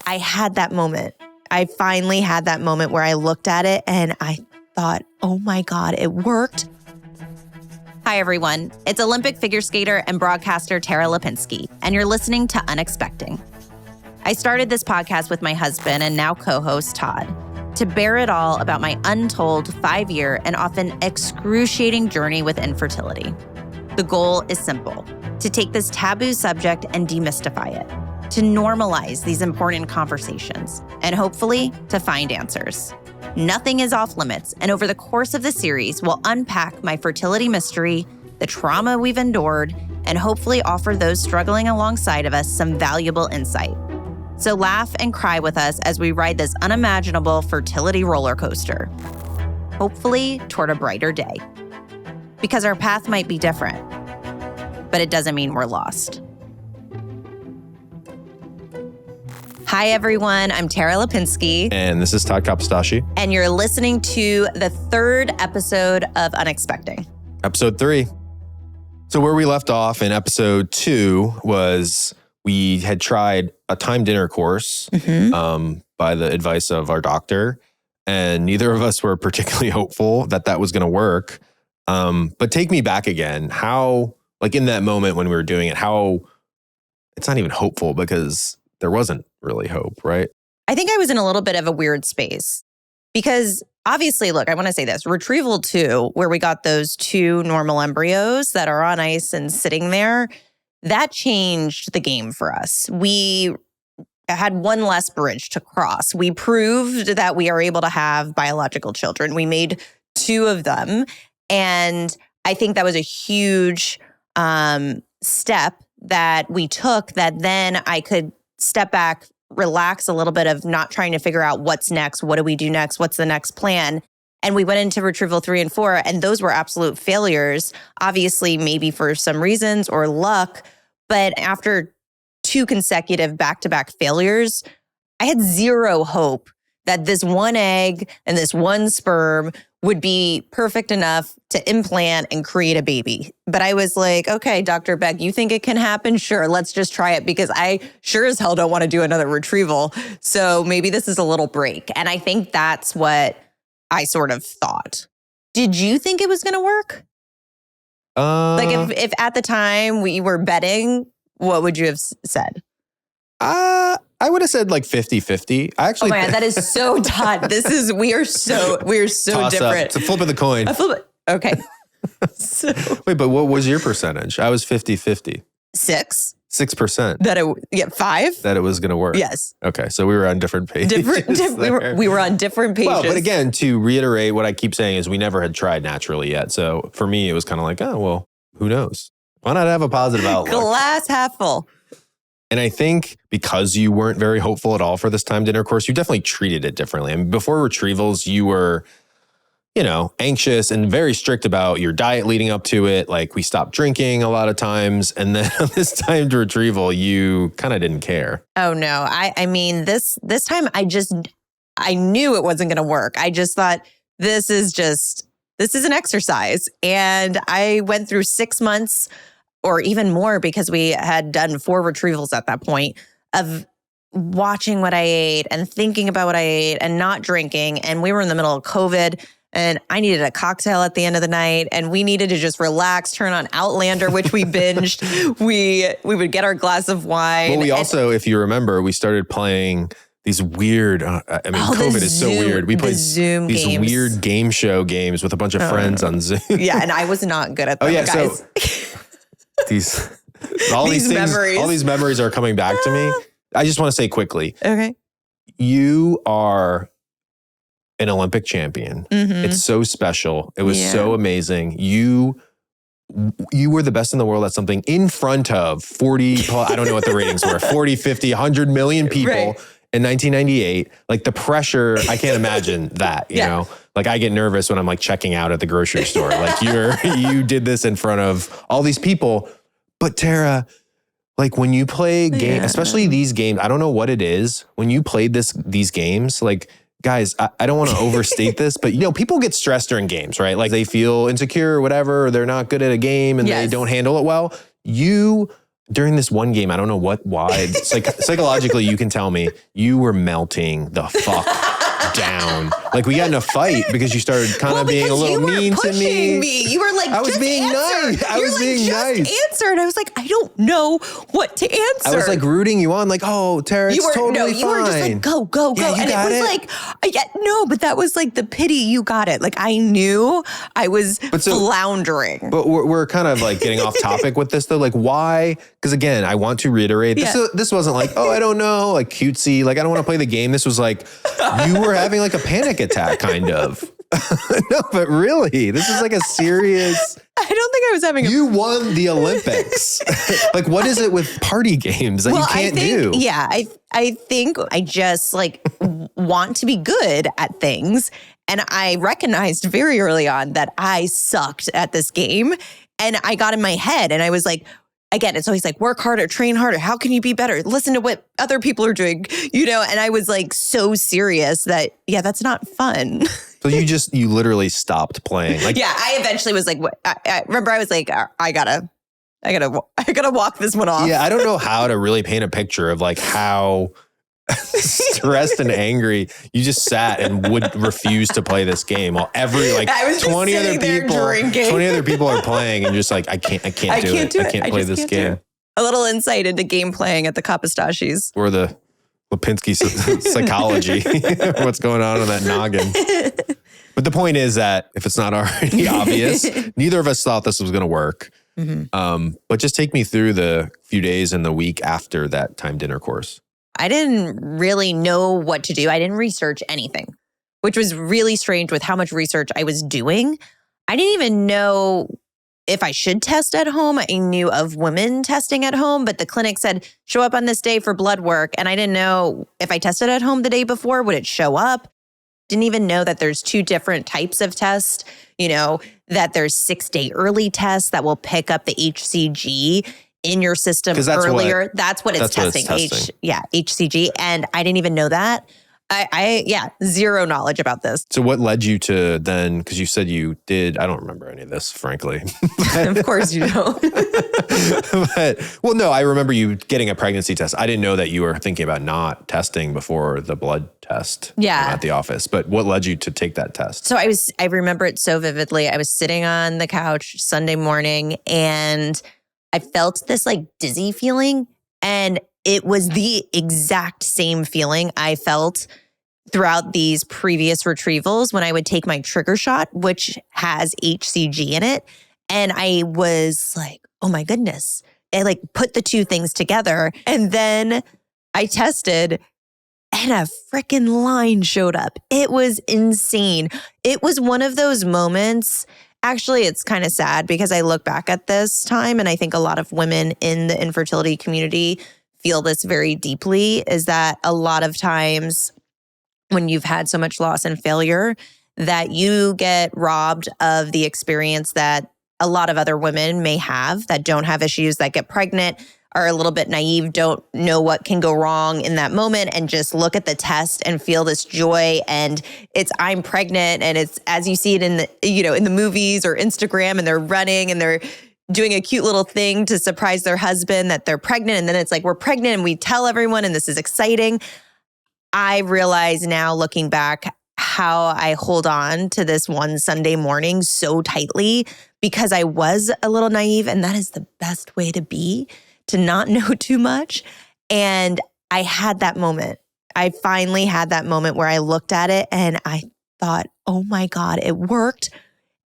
I had that moment. I finally had that moment where I looked at it and I thought, oh my God, it worked. Hi, everyone. It's Olympic figure skater and broadcaster Tara Lipinski, and you're listening to Unexpecting. I started this podcast with my husband and now co-host Todd to bear it all about my untold 5-year and often excruciating journey with infertility. The goal is simple: to take this taboo subject and demystify it, to normalize these important conversations, and hopefully to find answers. Nothing is off limits, and over the course of the series, we'll unpack my fertility mystery, the trauma we've endured, and hopefully offer those struggling alongside of us some valuable insight. So laugh and cry with us as we ride this unimaginable fertility roller coaster, hopefully toward a brighter day. Because our path might be different, but it doesn't mean we're lost. Hi, everyone. I'm Tara Lipinski. And this is Todd Kapostashi. And you're listening to the third episode of Unexpecting. Episode 3. So where we left off in episode 2 was we had tried a timed intercourse by the advice of our doctor. And neither of us were particularly hopeful that that was going to work. But take me back again. How, like in that moment when we were doing it, how it's not even hopeful because there wasn't really hope, right? I think I was in a little bit of a weird space because obviously, look, I want to say this. Retrieval 2, where we got those 2 normal embryos that are on ice and sitting there, that changed the game for us. We had one less bridge to cross. We proved that we are able to have biological children. We made 2 of them. And I think that was a huge step that we took that then I could step back, relax a little bit of not trying to figure out what's next, what do we do next, what's the next plan. And we went into retrieval 3 and 4, and those were absolute failures, obviously maybe for some reasons or luck. But after 2 consecutive back-to-back failures, I had zero hope that this one egg and this one sperm would be perfect enough to implant and create a baby. But I was like, okay, Dr. Beck, you think it can happen? Sure, let's just try it because I sure as hell don't want to do another retrieval. So maybe this is a little break. And I think that's what I sort of thought. Did you think it was going to work? Like if at the time we were betting, what would you have said? I would have said like 50-50. I actually. Oh my God, that is so Todd. We are so toss different. Up. It's a flip of the coin. Okay. Wait, but what was your percentage? I was 50-50. 6? 6%. 5? That it was going to work. Yes. Okay, so we were on different pages. We were on different pages. Well, but again, to reiterate what I keep saying is we never had tried naturally yet. So for me, it was kind of like, oh, well, who knows? Why not have a positive outlook? Glass half full. And I think because you weren't very hopeful at all for this timed intercourse, you definitely treated it differently. I mean, before retrievals, you were, anxious and very strict about your diet leading up to it. Like we stopped drinking a lot of times. And then on this timed retrieval, you kind of didn't care. Oh, no. I mean, this time I knew it wasn't going to work. I just thought this is an exercise. And I went through 6 months or even more because we had done 4 retrievals at that point of watching what I ate and thinking about what I ate and not drinking. And we were in the middle of COVID and I needed a cocktail at the end of the night and we needed to just relax, turn on Outlander, which we binged. We would get our glass of wine. Well, we also, if you remember, we started playing these weird, COVID is so weird. We played Zoom these games. Weird game show games with a bunch of friends on Zoom. Yeah, and I was not good at them, guys. So all these memories are coming back to me. I just want to say quickly. Okay. You are an Olympic champion. Mm-hmm. It's so special. It was so amazing. You were the best in the world at something in front of 40, I don't know what the ratings were, 40, 50, 100 million people in 1998. Like the pressure, I can't imagine that, you know? Like I get nervous when I'm like checking out at the grocery store. Like you did this in front of all these people. But Tara, like when you play games, especially these games, I don't know what it is. When you played these games, like guys, I don't want to overstate this, but people get stressed during games, right? Like they feel insecure or whatever, or they're not good at a game and they don't handle it well. You during this one game, I don't know why. It's like psychologically, you can tell me you were melting the fuck down. Like we got in a fight because you started kind of being a little mean to me. You were like, I was being nice. I was being nice. Answer. And I was like, I don't know what to answer. I was like rooting you on, like, oh, Tara, it's totally fine. You were just like, go. Yeah, and it was like, no, but that was like the pity. You got it. Like I knew I was floundering. But we're kind of like getting off topic with this though. Like why? Because again, I want to reiterate, this wasn't like, oh, I don't know, like cutesy. Like I don't want to play the game. This was like, you were having like a panic attack kind of. No, but really, this is like a serious. I don't think I was having. You won the Olympics. Like, what is it with party games that you can't do? Yeah, I think I just like want to be good at things, and I recognized very early on that I sucked at this game, and I got in my head, and I was like. Again, it's always like work harder, train harder. How can you be better? Listen to what other people are doing, And I was like so serious that, that's not fun. So you literally stopped playing. Like, yeah, I eventually was like, I remember I was like, I gotta walk this one off. Yeah, I don't know how to really paint a picture of like how stressed and angry you just sat and would refuse to play this game while 20 other people are playing and you're just like I can't do it. I can't play this game. A little insight into game playing at the Kapistashis. Or the Lipinski psychology. What's going on in that noggin. But the point is that if it's not already obvious, neither of us thought this was going to work. Mm-hmm. But just take me through the few days and the week after that timed dinner course. I didn't really know what to do. I didn't research anything, which was really strange with how much research I was doing. I didn't even know if I should test at home. I knew of women testing at home, but the clinic said, show up on this day for blood work. And I didn't know if I tested at home the day before, would it show up? Didn't even know that there's 2 different types of tests, that there's 6-day early tests that will pick up the HCG in your system earlier. That's what it's testing. HCG. And I didn't even know that. I zero knowledge about this. So what led you to then, because you said you did, I don't remember any of this, frankly. Of course you don't. No, I remember you getting a pregnancy test. I didn't know that you were thinking about not testing before the blood test at the office. But what led you to take that test? So I remember it so vividly. I was sitting on the couch Sunday morning and I felt this like dizzy feeling, and it was the exact same feeling I felt throughout these previous retrievals when I would take my trigger shot, which has HCG in it. And I was like, oh my goodness. I like put the 2 things together, and then I tested and a freaking line showed up. It was insane. It was one of those moments. Actually, it's kind of sad because I look back at this time and I think a lot of women in the infertility community feel this very deeply, is that a lot of times when you've had so much loss and failure that you get robbed of the experience that a lot of other women may have that don't have issues, that get pregnant, are a little bit naive, don't know what can go wrong in that moment, and just look at the test and feel this joy. And it's, I'm pregnant, and it's as you see it in the, in the movies or Instagram, and they're running and they're doing a cute little thing to surprise their husband that they're pregnant. And then it's like, we're pregnant and we tell everyone, and this is exciting. I realize now looking back how I hold on to this one Sunday morning so tightly because I was a little naive, and that is the best way to be, to not know too much. And I had that moment. I finally had that moment where I looked at it and I thought, oh my God, it worked.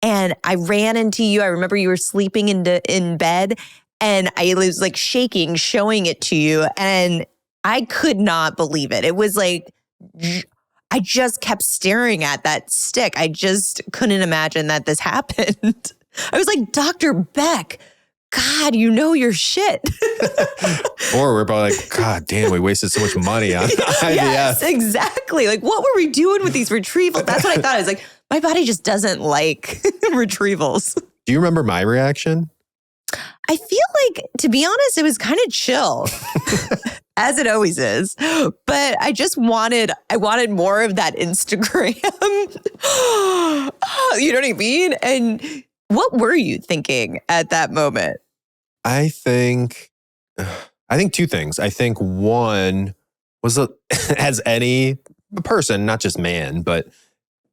And I ran into you. I remember you were sleeping in bed, and I was like shaking, showing it to you. And I could not believe it. It was like, I just kept staring at that stick. I just couldn't imagine that this happened. I was like, Dr. Beck, God, you know your shit. Or we're probably like, God damn, we wasted so much money on IVF. Yes, exactly. Like, what were we doing with these retrievals? That's what I thought. I was like, my body just doesn't like retrievals. Do you remember my reaction? I feel like, to be honest, it was kind of chill, as it always is. But I wanted more of that Instagram. You know what I mean? And what were you thinking at that moment? I think I think two things. I think one was as any person, not just man, but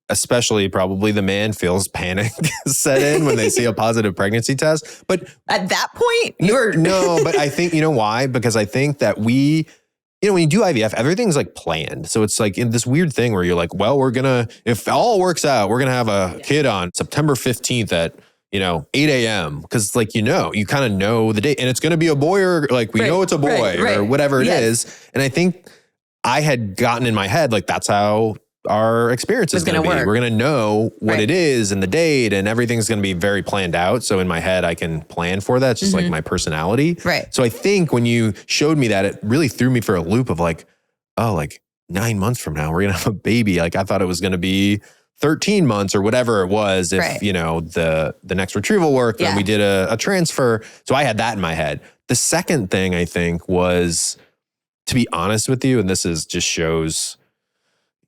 especially probably the man feels panic set in when they see a positive pregnancy test. But at that point, no, but I think, you know why? Because I think that when you do IVF, everything's like planned. So it's like in this weird thing where you're like, well, if all works out, we're going to have a kid on September 15th at 8 a.m. Because like, you kind of know the date and it's going to be a boy or like, we know it's a boy or whatever it is. And I think I had gotten in my head, like, that's how our experience is going to be. We're going to know what it is and the date and everything's going to be very planned out. So in my head, I can plan for that. It's just like my personality. Right. So I think when you showed me that, it really threw me for a loop of like, oh, like 9 months from now, we're going to have a baby. Like I thought it was going to be 13 months or whatever it was. If, the next retrieval worked and we did a transfer. So I had that in my head. The second thing I think was, to be honest with you, and this just shows,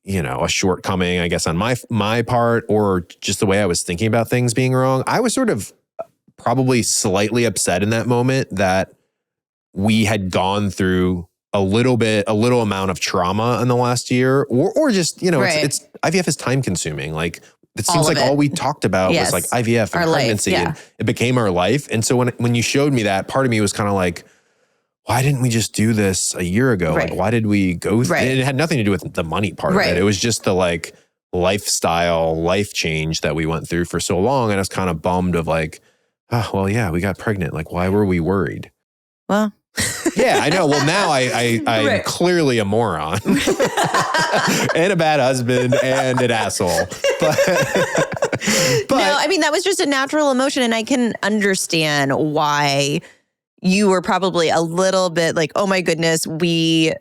a shortcoming, I guess, on my part, or just the way I was thinking about things being wrong. I was sort of probably slightly upset in that moment that we had gone through a little amount of trauma in the last year, or just, it's IVF is time consuming. Like it seems like all we talked about was like IVF and pregnancy, and it became our life. And so when you showed me that, part of me was kind of like, why didn't we just do this a year ago? Like, why did we go through it? It had nothing to do with the money part of it. It was just the like lifestyle, life change that we went through for so long. And I was kind of bummed of like, oh, well, yeah, we got pregnant. Like, why were we worried? Well, yeah, I know. Well, now I'm clearly a moron and a bad husband and an asshole. But no, I mean, that was just a natural emotion. And I can understand why you were probably a little bit like, oh my goodness, we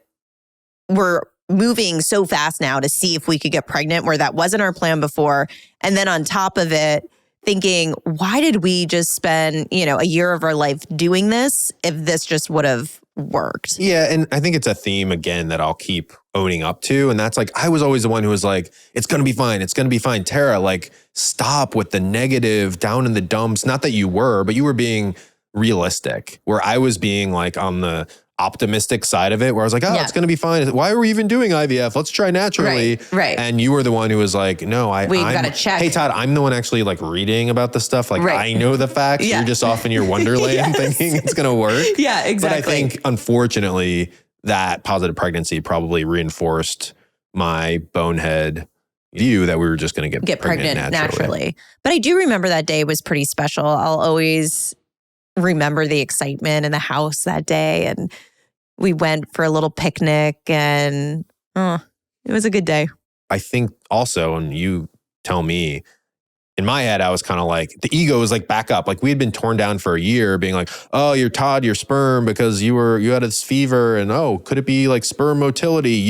were moving so fast now to see if we could get pregnant, where that wasn't our plan before. And then on top of it, thinking, why did we just spend, a year of our life doing this if this just would have worked? Yeah. And I think it's a theme, again, that I'll keep owning up to. And that's like, I was always the one who was like, it's going to be fine. It's going to be fine. Tara, like, stop with the negative down in the dumps. Not that you were, but you were being realistic, where I was being like on the optimistic side of it, where I was like, oh, it's going to be fine. Why are we even doing IVF? Let's try naturally. Right. And you were the one who was like, no, we've got to check. Hey, Todd, I'm the one actually like reading about the stuff. Like I know the facts. You're just off in your wonderland thinking it's going to work. Yeah, exactly. But I think unfortunately that positive pregnancy probably reinforced my bonehead view that we were just going to get pregnant naturally. But I do remember that day was pretty special. I'll always remember the excitement in the house that day, and we went for a little picnic, and it was a good day. I think also, and you tell me, in my head, I was kind of like, the ego was like back up. Like we had been torn down for a year being like, oh, you're Todd, your sperm, because you had this fever, and oh, could it be like sperm motility?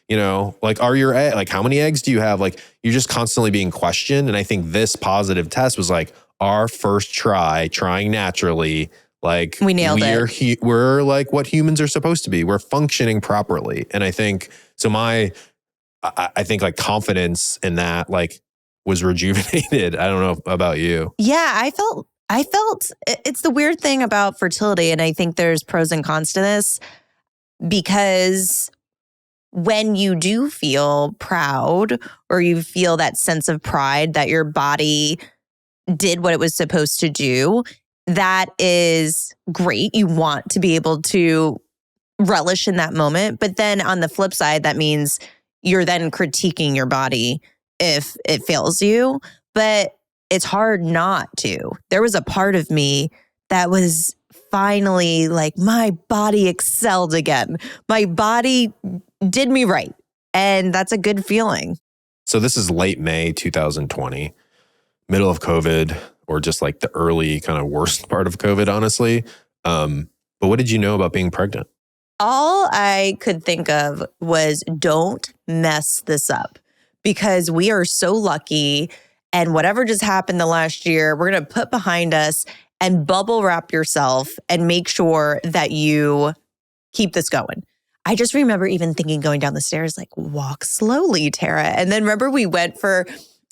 Like, are your like, how many eggs do you have? Like, you're just constantly being questioned. And I think this positive test was like our first trying naturally. Like we nailed it. We're like what humans are supposed to be. We're functioning properly. And I think, so I think like confidence in that, like, was rejuvenated. I don't know about you. Yeah, I felt it's the weird thing about fertility. And I think there's pros and cons to this, because when you do feel proud, or you feel that sense of pride that your body did what it was supposed to do, that is great. You want to be able to relish in that moment. But then on the flip side, that means you're then critiquing your body if it fails you. But it's hard not to. There was a part of me that was finally like, my body excelled again. My body did me right. And that's a good feeling. So this is late May 2020, middle of COVID, or just like the early kind of worst part of COVID, honestly. But what did you know about being pregnant? All I could think of was, don't mess this up, because we are so lucky, and whatever just happened the last year, we're going to put behind us and bubble wrap yourself and make sure that you keep this going. I just remember even thinking, going down the stairs, like, walk slowly, Tara. And then remember we went for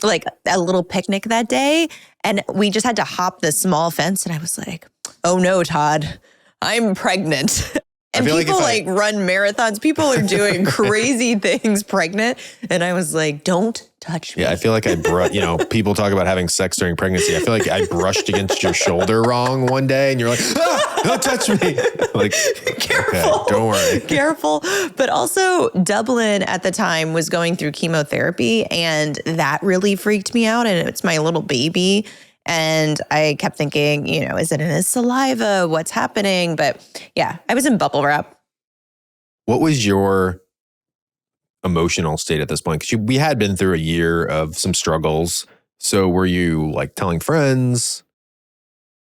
like a little picnic that day, and we just had to hop this small fence. And I was like, oh no, Todd, I'm pregnant. And people like run marathons. People are doing crazy things pregnant. And I was like, don't touch me. Yeah, I feel like people talk about having sex during pregnancy. I feel like I brushed against your shoulder wrong one day and you're like, don't touch me. Like, careful. Okay, don't worry. Careful. But also Dublin at the time was going through chemotherapy and that really freaked me out. And it's my little baby. And I kept thinking, is it in his saliva? What's happening? But yeah, I was in bubble wrap. What was your emotional state at this point? Because we had been through a year of some struggles. So were you like telling friends?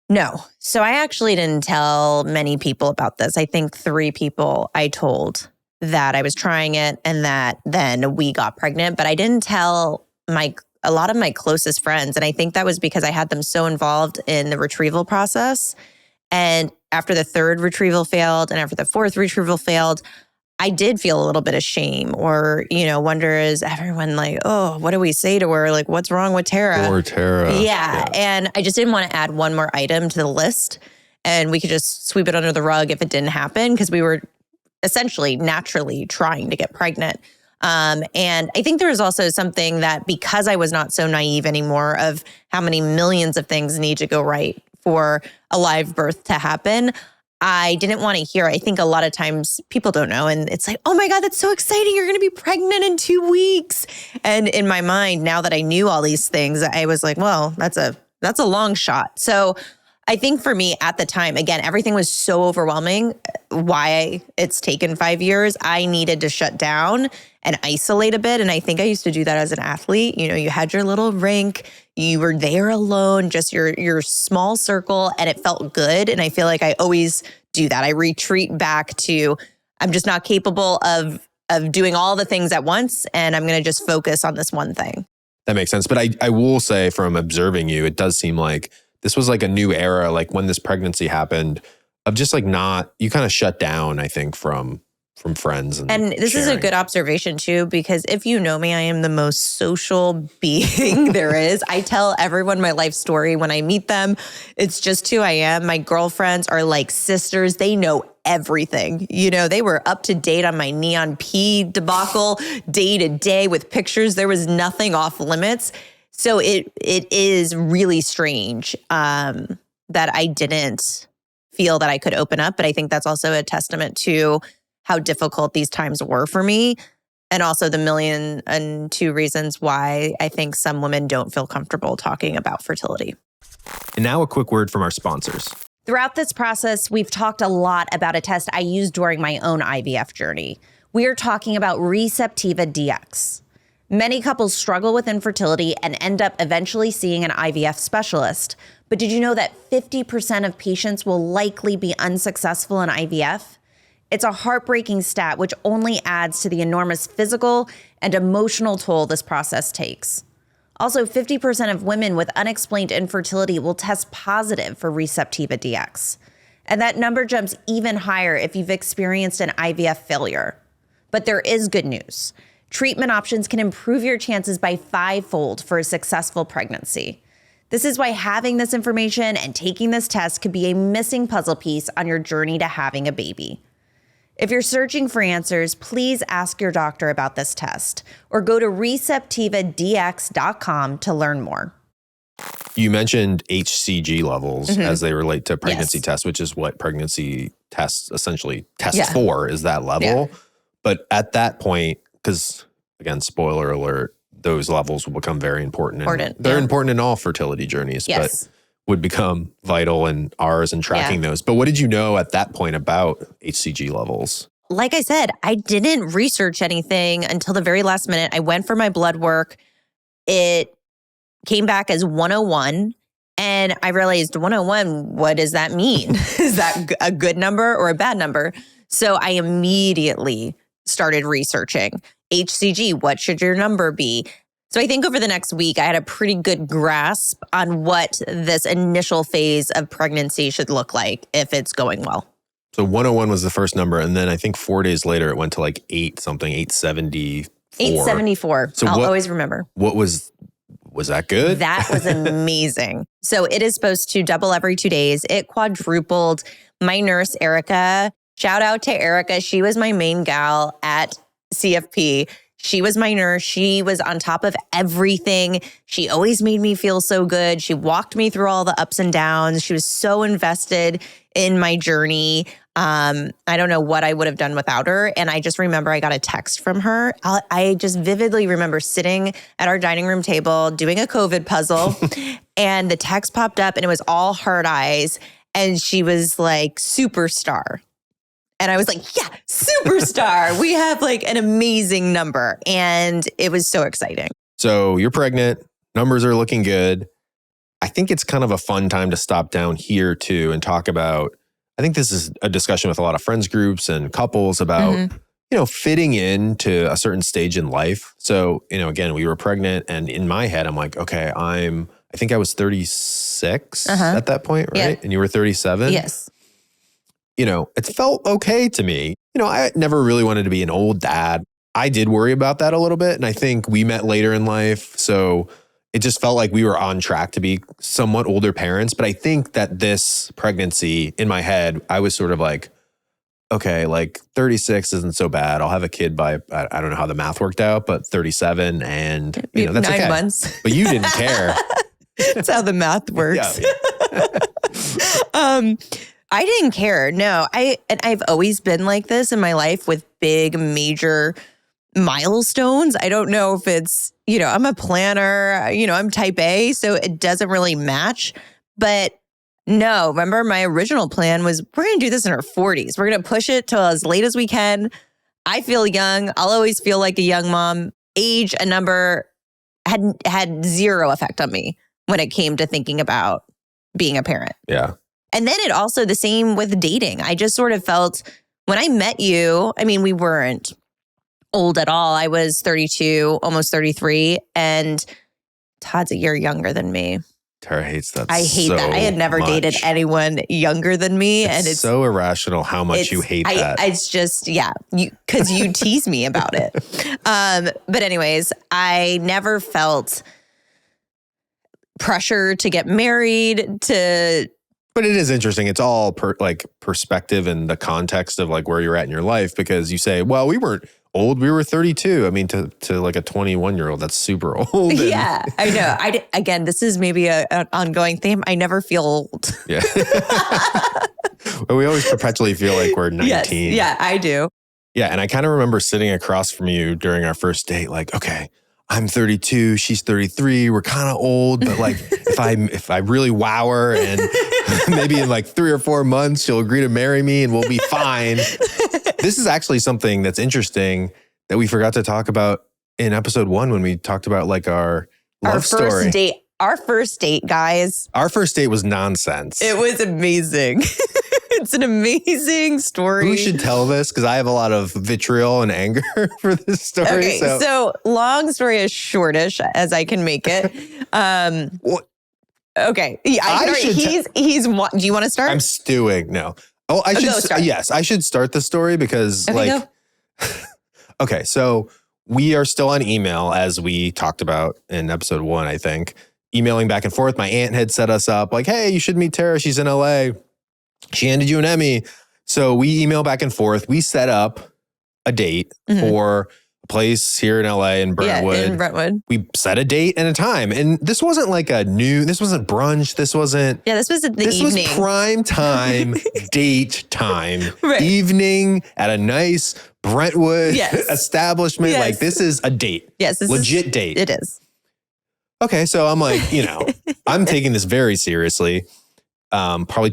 No. So I actually didn't tell many people about this. I think 3 people I told that I was trying it and that then we got pregnant. But I didn't tell a lot of my closest friends. And I think that was because I had them so involved in the retrieval process. And after the 3rd retrieval failed and after the 4th retrieval failed, I did feel a little bit of shame or, wonder, is everyone like, oh, what do we say to her? Like, what's wrong with Tara? Poor Tara. Yeah. And I just didn't want to add one more item to the list and we could just sweep it under the rug if it didn't happen because we were essentially naturally trying to get pregnant. And I think there was also something that because I was not so naive anymore of how many millions of things need to go right for a live birth to happen, I didn't want to hear. I think a lot of times people don't know. And it's like, oh my God, that's so exciting. You're going to be pregnant in 2 weeks. And in my mind, now that I knew all these things, I was like, well, that's a long shot. So I think for me at the time, again, everything was so overwhelming. Why it's taken 5 years, I needed to shut down and isolate a bit. And I think I used to do that as an athlete. You had your little rink, you were there alone, just your small circle, and it felt good. And I feel like I always do that. I retreat back to, I'm just not capable of doing all the things at once. And I'm going to just focus on this one thing. That makes sense. But I will say from observing you, it does seem like this was like a new era, like when this pregnancy happened, of just like you kind of shut down, I think, from friends. And this sharing. is a good observation too, because if you know me, I am the most social being there is. I tell everyone my life story when I meet them. It's just who I am. My girlfriends are like sisters. They know everything. They were up to date on my neon pee debacle day to day with pictures. There was nothing off limits. So it is really strange that I didn't feel that I could open up. But I think that's also a testament to how difficult these times were for me. And also the 1,000,002 reasons why I think some women don't feel comfortable talking about fertility. And now a quick word from our sponsors. Throughout this process, we've talked a lot about a test I used during my own IVF journey. We are talking about Receptiva DX. Many couples struggle with infertility and end up eventually seeing an IVF specialist. But did you know that 50% of patients will likely be unsuccessful in IVF? It's a heartbreaking stat, which only adds to the enormous physical and emotional toll this process takes. Also, 50% of women with unexplained infertility will test positive for Receptiva DX. And that number jumps even higher if you've experienced an IVF failure. But there is good news. Treatment options can improve your chances by 5-fold for a successful pregnancy. This is why having this information and taking this test could be a missing puzzle piece on your journey to having a baby. If you're searching for answers, please ask your doctor about this test or go to receptivadx.com to learn more. You mentioned HCG levels as they relate to pregnancy tests, which is what pregnancy tests essentially test for, is that level. Yeah. But at that point, because again, spoiler alert, those levels will become very important. They're important in all fertility journeys, but would become vital in ours and tracking those. But what did you know at that point about HCG levels? Like I said, I didn't research anything until the very last minute. I went for my blood work. It came back as 101. And I realized 101, what does that mean? Is that a good number or a bad number? So I immediately started researching HCG. What should your number be? So I think over the next week, I had a pretty good grasp on what this initial phase of pregnancy should look like if it's going well. So 101 was the first number. And then I think 4 days later, it went to like 874. 874. So I'll always remember. What was that good? That was amazing. So it is supposed to double every 2 days. It quadrupled my nurse, Erica, shout out to Erica. She was my main gal at CFP. She was my nurse. She was on top of everything. She always made me feel so good. She walked me through all the ups and downs. She was so invested in my journey. I don't know what I would have done without her. And I just remember I got a text from her. I just vividly remember sitting at our dining room table doing a COVID puzzle and the text popped up and it was all heart eyes. And she was like, superstar. And I was like, yeah, superstar. We have like an amazing number. And it was so exciting. So you're pregnant. Numbers are looking good. I think it's kind of a fun time to stop down here too and talk about, I think this is a discussion with a lot of friends groups and couples about, fitting into a certain stage in life. So, again, we were pregnant and in my head, I'm like, okay, I think I was 36 at that point, right? Yeah. And you were 37? Yes. It felt okay to me. I never really wanted to be an old dad. I did worry about that a little bit. And I think we met later in life. So it just felt like we were on track to be somewhat older parents. But I think that this pregnancy in my head, I was sort of like, okay, like 36 isn't so bad. I'll have a kid by, I don't know how the math worked out, but 37 and that's 9 months. But you didn't care. That's how the math works. Yeah. I didn't care. No, I've always been like this in my life with big, major milestones. I don't know if it's, I'm a planner, I'm type A, so it doesn't really match. But no, remember my original plan was we're going to do this in our 40s. We're going to push it till as late as we can. I feel young. I'll always feel like a young mom. Age, a number had zero effect on me when it came to thinking about being a parent. Yeah. And then it also the same with dating. I just sort of felt when I met you, we weren't old at all. I was 32, almost 33. And Todd's a year younger than me. Tara hates that. I hate that. I had never dated anyone younger than me. It's so irrational how much you hate that. It's just, because you tease me about it. But anyways, I never felt pressure to get married, But it is interesting. It's all perspective and the context of like where you're at in your life, because you say, well, we weren't old. We were 32. To like a 21-year-old, that's super old. Yeah, I know. Again, this is maybe an ongoing theme. I never feel old. Yeah. Well, we always perpetually feel like we're 19. Yes. Yeah, I do. Yeah. And I kind of remember sitting across from you during our first date, like, okay, I'm 32, she's 33. We're kind of old, but like if I really wow her and maybe in like 3 or 4 months, she'll agree to marry me and we'll be fine. This is actually something that's interesting that we forgot to talk about in episode 1 when we talked about like our love story. Our first date, guys. Our first date was nonsense. It was amazing. It's an amazing story. Who should tell this? Because I have a lot of vitriol and anger for this story. Okay, so long story as shortish as I can make it. What? Okay. Yeah, do you want to start? I'm stewing. No. Oh, I should. Yes, I should start the story because okay, so we are still on email as we talked about in episode 1, I think. Emailing back and forth. My aunt had set us up like, hey, you should meet Tara. She's in LA. She handed you an Emmy. So we email back and forth. We set up a date for a place here in LA in Brentwood. Yeah, in Brentwood. We set a date and a time. And this wasn't like this wasn't brunch. This wasn't. Yeah, this was the evening. This was prime time, date time. Right. Evening at a nice Brentwood establishment. Yes. Like this is a date. Yes. Legit date. It is. Okay. So I'm like, I'm taking this very seriously. Probably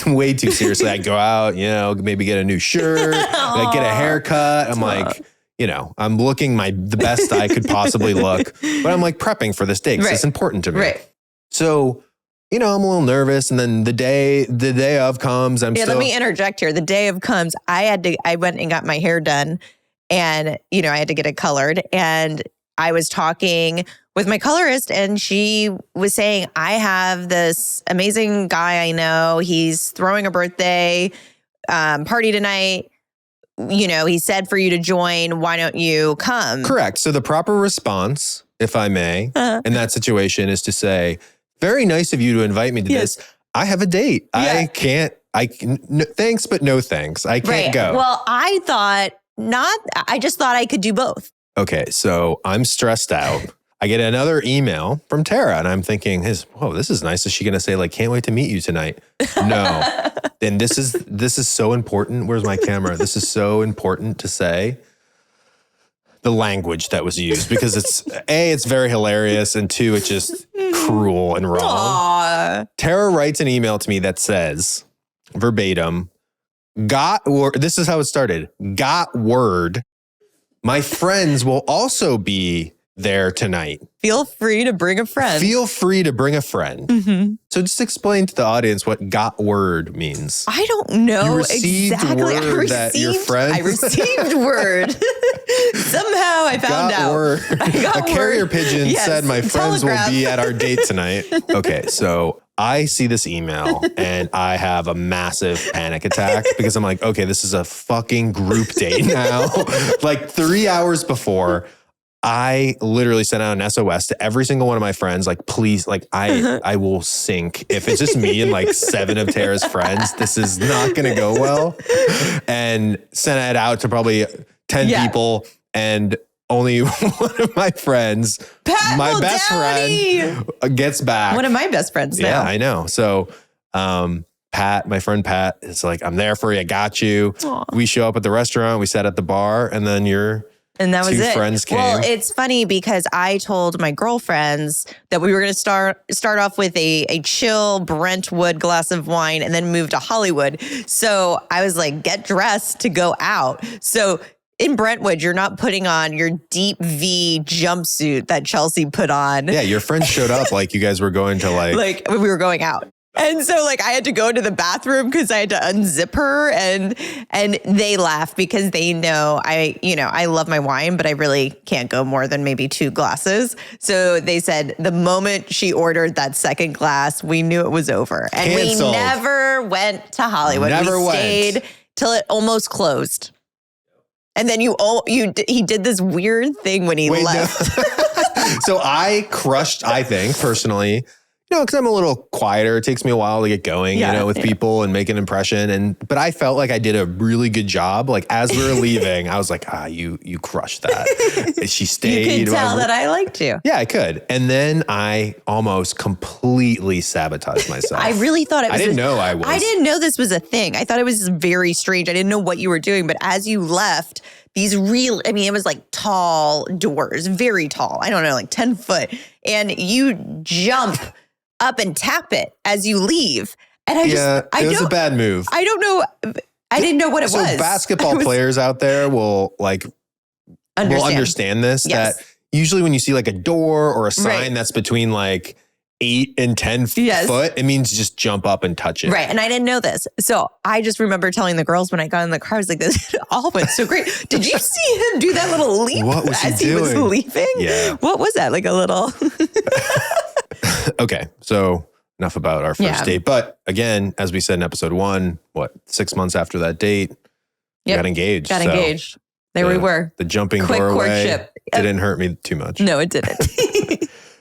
way too seriously. I go out, maybe get a new shirt, like get a haircut. I'm like, I'm looking the best I could possibly look, but I'm like prepping for this date because it's important to me. Right. So, I'm a little nervous, and then the day of comes. Let me interject here. The day of comes. I went and got my hair done, and I had to get it colored, and I was talking with my colorist, and she was saying, I have this amazing guy I know. He's throwing a birthday party tonight. He said for you to join. Why don't you come? Correct. So the proper response, if I may, in that situation is to say, very nice of you to invite me to this. I have a date. Yeah. I can't thanks, but no thanks. I can't go. Well, I just thought I could do both. Okay, so I'm stressed out. I get another email from Tara and I'm thinking, whoa, this is nice. Is she going to say like, can't wait to meet you tonight? No. And this is so important. Where's my camera? This is so important to say the language that was used because it's very hilarious. And 2, it's just cruel and wrong. Aww. Tara writes an email to me that says verbatim, this is how it started. Got word. My friends will also be there tonight. Feel free to bring a friend. Mm-hmm. So just explain to the audience what got word means. I don't know you received exactly. Word that your friends. I received word. Somehow I found out. Word. A carrier pigeon said my friends will be at our date tonight. Okay, so I see this email and I have a massive panic attack because I'm like, okay, this is a fucking group date now. Like 3 hours before, I literally sent out an SOS to every single one of my friends. Like, please, like I will sink. If it's just me and like 7 of Tara's friends, this is not going to go well. And sent it out to probably 10 people and only one of my friends, my best friend, gets back. One of my best friends now. Yeah, I know. So, Pat, my friend Pat is like, I'm there for you. I got you. Aww. We show up at the restaurant. We sat at the bar and then and that was it. 2 friends came. Well, it's funny because I told my girlfriends that we were going to start off with a chill Brentwood glass of wine and then move to Hollywood. So I was like, get dressed to go out. So in Brentwood, you're not putting on your deep V jumpsuit that Chelsea put on. Yeah, your friends showed up like you guys were going to like we were going out. And so like I had to go to the bathroom because I had to unzip her and they laugh because they know I love my wine, but I really can't go more than maybe 2 glasses. So they said the moment she ordered that second glass, we knew it was over. And Canceled. We never went to Hollywood. We stayed till it almost closed. And then he did this weird thing when he left. No. So I crushed, I think, personally, because I'm a little quieter. It takes me a while to get going, with people and make an impression. But I felt like I did a really good job. Like as we were leaving, I was like, you crushed that. She stayed. You could tell that I liked you. Yeah, I could. And then I almost completely sabotaged myself. I really thought it was. I didn't know I was. I didn't know this was a thing. I thought it was very strange. I didn't know what you were doing. But as you left, it was like tall doors, very tall. I don't know, like 10 foot. And you jump up and tap it as you leave. And it was a bad move. I don't know. I didn't know what it was. So basketball players out there will understand this. Yes. That usually when you see like a door or a sign that's between like 8 and 10 foot, it means just jump up and touch it. Right. And I didn't know this. So I just remember telling the girls when I got in the car, I was like, this all went so great. Did you see him do that little leap what was as he was leaving? Yeah. What was that? Like a little... Okay, so enough about our first date. But again, as we said in episode 1, 6 months after that date, we got engaged. Engaged. There we were. The jumping quick doorway courtship. Didn't hurt me too much. No, it didn't.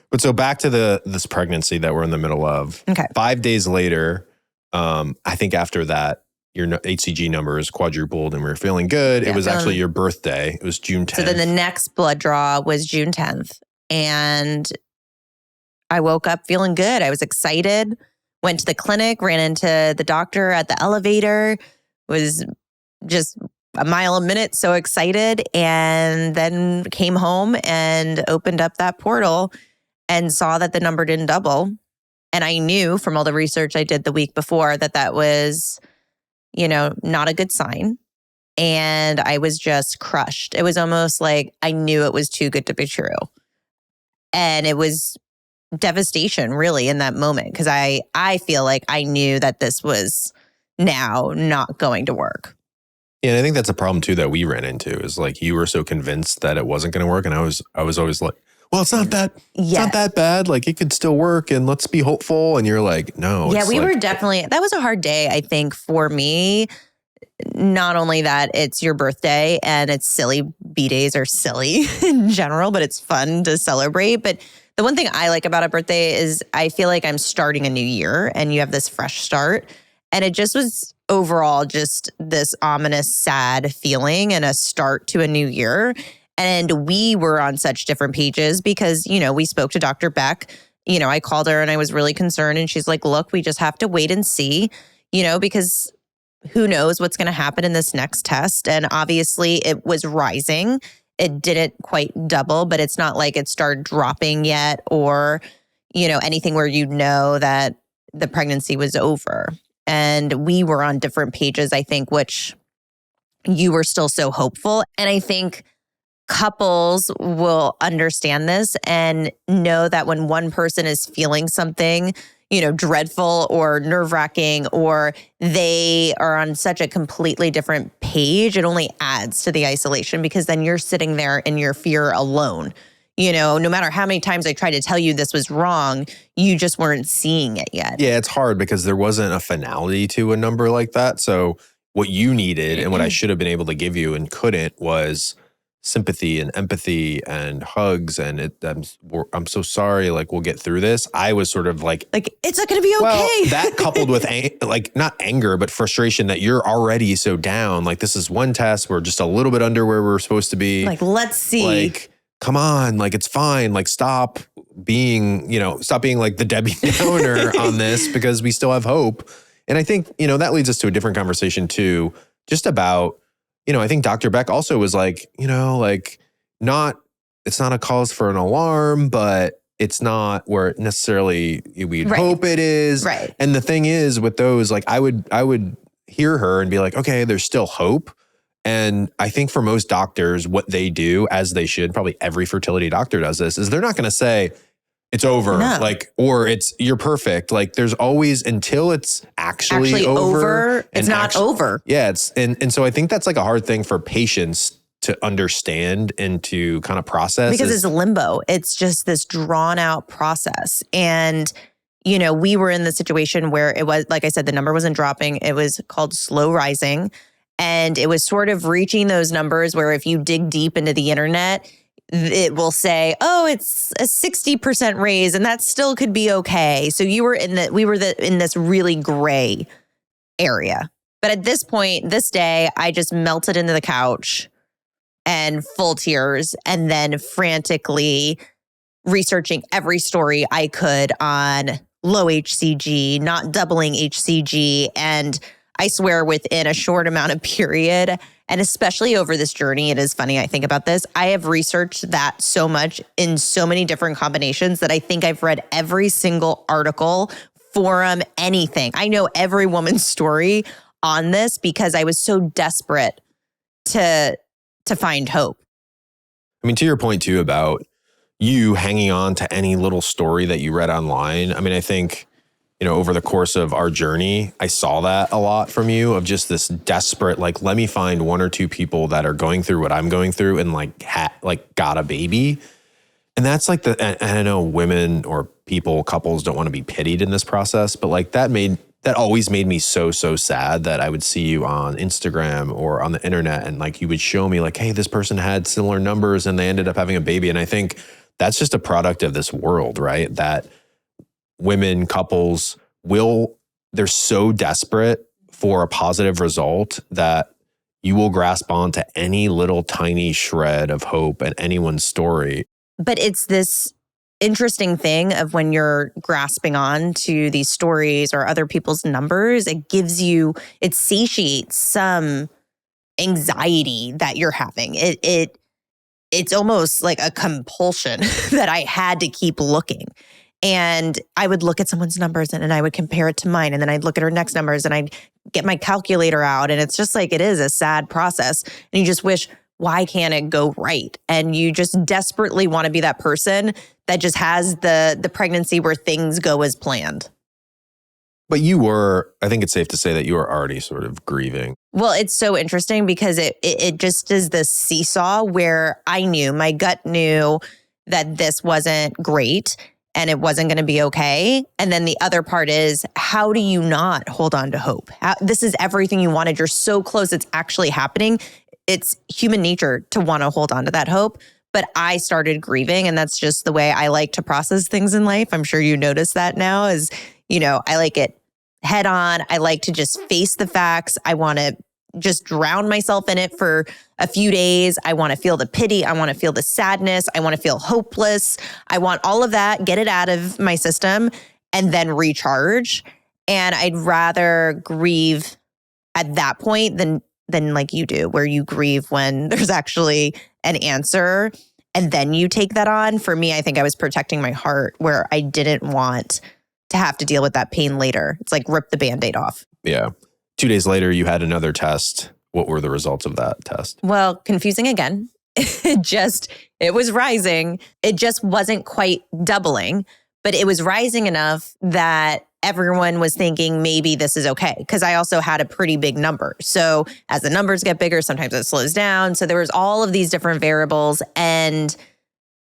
But so back to this pregnancy that we're in the middle of. Okay. 5 days later, I think after that, your HCG numbers quadrupled and we were feeling good. It was actually your birthday. It was June 10th. So then the next blood draw was June 10th. And I woke up feeling good. I was excited, went to the clinic, ran into the doctor at the elevator, was just a mile a minute, so excited, and then came home and opened up that portal and saw that the number didn't double. And I knew from all the research I did the week before that was, not a good sign. And I was just crushed. It was almost like I knew it was too good to be true. And it was devastation really in that moment because I feel like I knew that this was now not going to work. Yeah, and I think that's a problem too that we ran into is like you were so convinced that it wasn't going to work, and I was always like, well, it's not that bad. Like it could still work, and let's be hopeful. And you're like, no. Yeah, we were definitely. That was a hard day, I think, for me. Not only that it's your birthday and it's silly. B-days are silly in general, but it's fun to celebrate. But the one thing I like about a birthday is I feel like I'm starting a new year and you have this fresh start. And it just was overall just this ominous, sad feeling and a start to a new year. And we were on such different pages because, we spoke to Dr. Beck. I called her and I was really concerned. And she's like, look, we just have to wait and see, because who knows what's going to happen in this next test. And obviously it was rising. It didn't quite double, but it's not like it started dropping yet or, anything where that the pregnancy was over. And we were on different pages, I think, which you were still so hopeful. And I think couples will understand this and know that when one person is feeling something, dreadful or nerve-wracking, or they are on such a completely different page, it only adds to the isolation because then you're sitting there in your fear alone. No matter how many times I tried to tell you this was wrong, you just weren't seeing it yet. Yeah, it's hard because there wasn't a finality to a number like that. So what you needed and what I should have been able to give you and couldn't was sympathy and empathy and hugs and I'm so sorry, like we'll get through this. I was sort of like it's not going to be okay. Well, that coupled with not anger but frustration that you're already so down. Like this is one test, we're just a little bit under where we're supposed to be. Like let's see. Like come on, like it's fine. Like stop being like the Debbie Downer on this because we still have hope. And I think that leads us to a different conversation too, just about. I think Dr. Beck also was like, it's not a cause for an alarm, but it's not where necessarily we'd hope it is. Right. And the thing is with those, like I would hear her and be like, okay, there's still hope. And I think for most doctors, what they do, as they should, probably every fertility doctor does this, is they're not going to say, it's over, or you're perfect. Like there's always until it's actually over. It's not over. Yeah. And so I think that's like a hard thing for patients to understand and to kind of process. Because it's limbo. It's just this drawn out process. And, we were in the situation where it was, like I said, the number wasn't dropping. It was called slow rising. And it was sort of reaching those numbers where if you dig deep into the internet, it will say, oh, it's a 60% raise and that still could be okay. So we were in this really gray area. But at this point, this day, I just melted into the couch and full tears and then frantically researching every story I could on low HCG, not doubling HCG. And I swear within a short amount of period, and especially over this journey, it is funny, I think about this, I have researched that so much in so many different combinations that I think I've read every single article, forum, anything. I know every woman's story on this because I was so desperate to find hope. I mean, to your point too about you hanging on to any little story that you read online. I mean, I think over the course of our journey, I saw that a lot from you of just this desperate, like, let me find one or two people that are going through what I'm going through and got a baby. And that's like and I know women or couples don't want to be pitied in this process, but like that always made me so sad that I would see you on Instagram or on the internet and like you would show me like, hey, this person had similar numbers and they ended up having a baby. And I think that's just a product of this world, right? That women, couples they're so desperate for a positive result that you will grasp onto any little tiny shred of hope in anyone's story. But it's this interesting thing of when you're grasping on to these stories or other people's numbers, it satiates some anxiety that you're having. It's almost like a compulsion that I had to keep looking. And I would look at someone's numbers and I would compare it to mine. And then I'd look at her next numbers and I'd get my calculator out. And it's just like, it is a sad process. And you just wish, why can't it go right? And you just desperately want to be that person that just has the pregnancy where things go as planned. But I think it's safe to say that you were already sort of grieving. Well, it's so interesting because it just is this seesaw where my gut knew that this wasn't great and it wasn't going to be okay. And then the other part is, how do you not hold on to hope? This is everything you wanted. You're so close. It's actually happening. It's human nature to want to hold on to that hope. But I started grieving, and that's just the way I like to process things in life. I'm sure you notice that now I like it head on. I like to just face the facts. I want to just drown myself in it for a few days. I want to feel the pity. I want to feel the sadness. I want to feel hopeless. I want all of that, get it out of my system, and then recharge. And I'd rather grieve at that point than like you do, where you grieve when there's actually an answer and then you take that on. For me, I think I was protecting my heart, where I didn't want to have to deal with that pain later. It's like rip the Band-Aid off. Yeah. 2 days later, you had another test. What were the results of that test? Well, confusing again. It was rising. It just wasn't quite doubling, but it was rising enough that everyone was thinking maybe this is okay, because I also had a pretty big number. So as the numbers get bigger, sometimes it slows down. So there was all of these different variables, and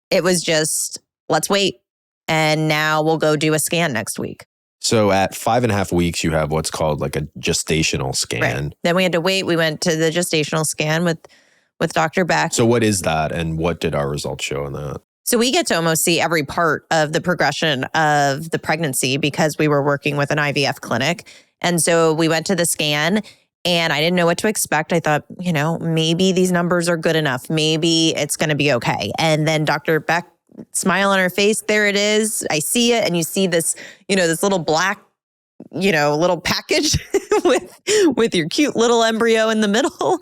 it was just, let's wait. And now we'll go do a scan next week. So at 5.5 weeks, you have what's called like a gestational scan. Right. Then we had to wait. We went to the gestational scan with Dr. Beck. So what is that, and what did our results show on that? So we get to almost see every part of the progression of the pregnancy because we were working with an IVF clinic. And so we went to the scan and I didn't know what to expect. I thought, maybe these numbers are good enough. Maybe it's going to be okay. And then Dr. Beck, smile on her face, there it is. I see it. And you see this, this little black, little package with your cute little embryo in the middle.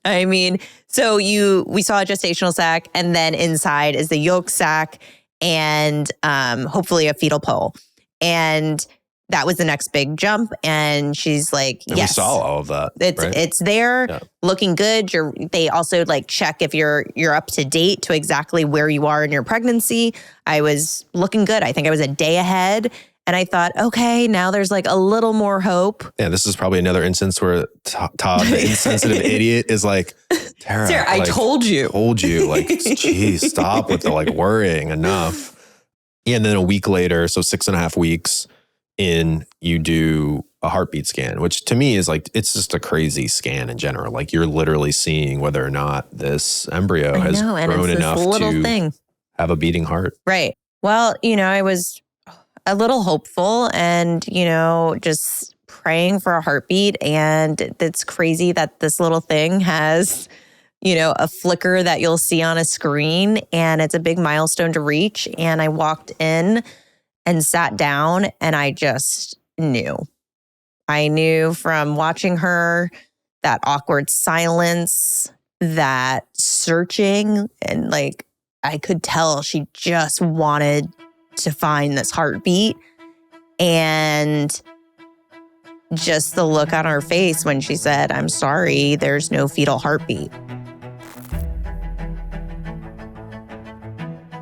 I mean, so we saw a gestational sac, and then inside is the yolk sac and hopefully a fetal pole. And that was the next big jump. And she's like, and yes. We saw all of that. It's there, looking good. They also check if you're up to date to exactly where you are in your pregnancy. I was looking good. I think I was a day ahead. And I thought, okay, now there's a little more hope. Yeah, this is probably another instance where Todd, the insensitive idiot, is like, Tara, I told you. Geez, stop with the worrying, enough. Yeah, and then a week later, so 6.5 weeks in, you do a heartbeat scan, which to me is it's just a crazy scan in general. You're literally seeing whether or not this embryo has grown enough to have a beating heart. Right. Well, I was a little hopeful and, just praying for a heartbeat. And it's crazy that this little thing has, a flicker that you'll see on a screen, and it's a big milestone to reach. And I walked in and sat down, and I just knew. I knew from watching her, that awkward silence, that searching, and I could tell she just wanted to find this heartbeat. And just the look on her face when she said, "I'm sorry, there's no fetal heartbeat."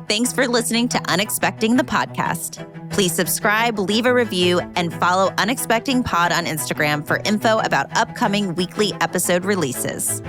Thanks for listening to Unexpecting the podcast. Please subscribe, leave a review, and follow Unexpecting Pod on Instagram for info about upcoming weekly episode releases.